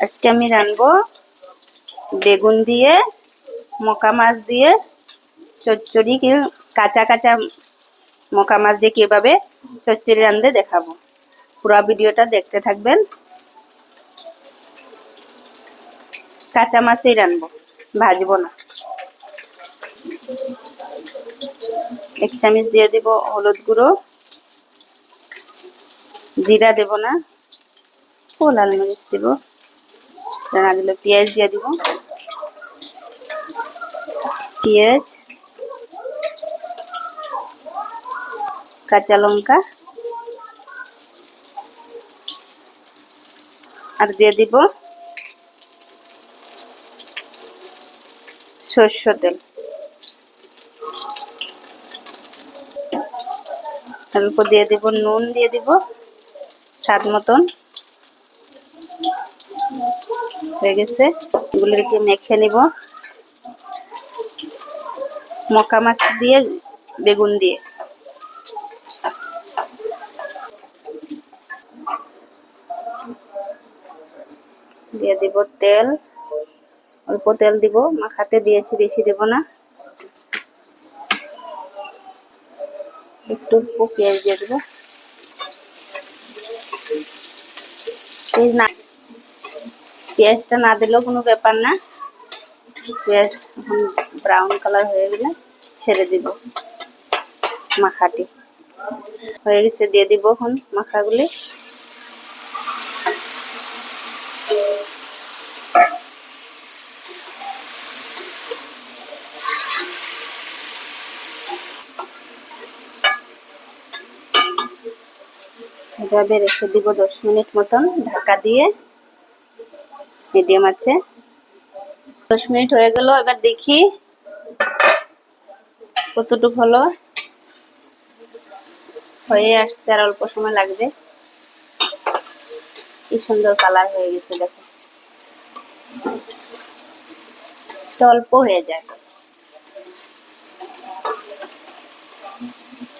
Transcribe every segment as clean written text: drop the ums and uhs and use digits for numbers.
আজকে আমি রানবো বেগুন দিয়ে, মকা মাছ দিয়ে চচ্চড়ি। কাঁচা কাঁচা মকা মাছ দিয়ে কিভাবে চচ্চড়ি রাঁধতে দেখাবো। পুরো ভিডিওটা দেখতে থাকবেন। কাঁচা মাছই রানবো, ভাজবো না। 1 চামচ দিয়ে দিব হলুদ গুঁড়ো, জিরা দেব না, ও লাল মরিচ দিব। না দিলে পেঁয়াজ দিয়ে দিব, পেঁয়াজ, কাঁচা লঙ্কা, আর দিয়ে দিব সরষের তেল। অল্প দিয়ে দিব নুন, দিয়ে দিব স্বাদ মতন। হয়ে গেছে, এগুলোকে মেখে নিব মকা মাছ দিয়ে, বেগুন দিয়ে। দিয়ে দিব তেল, অল্প তেল দিব, মাখাতে দিয়েছি, বেশি দেব না। একটু পেঁয়াজ দিয়ে দেবো। পেঁয়াজটা না দিলেও কোনো ব্যাপার না। পেঁয়াজ এখন ব্রাউন কালার হয়ে গেলে ছেড়ে দিব মাখাটি। হয়ে গেছে, দিয়ে দিব এখন মাখাগুলি। এভাবে রেখে দিব 10 মিনিট মতন ঢাকা দিয়ে, মিডিয়াম আছে। 10 মিনিট হয়ে গেল, এবার দেখি কতটুকু হলো। হয়ে আসছে, আর অল্প সময় লাগবে। কি সুন্দর কালার হয়ে গেছে, দেখো। অল্প হয়ে যায়,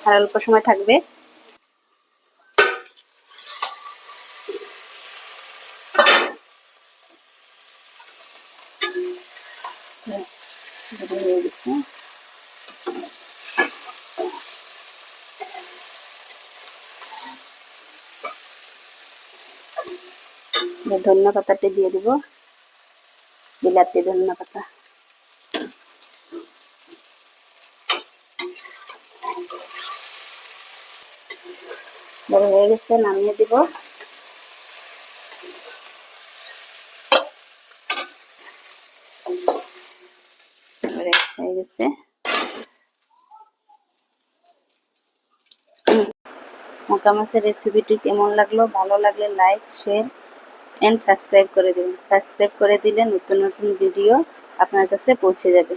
আর অল্প সময় থাকবে। হয়ে গেছে। ধনিয়া পাতাটি দিয়ে দিব, বিলাতি ধনিয়া পাতা। হয়ে গেছে, নামিয়ে দিব। হয়ে গেছে। মকা মাছের রেসিপিটি কেমন লাগলো? ভালো লাগলে লাইক, শেয়ার এন্ড সাবস্ক্রাইব করে দিবেন। সাবস্ক্রাইব করে দিলে নতুন নতুন ভিডিও আপনার কাছে পৌঁছে যাবে।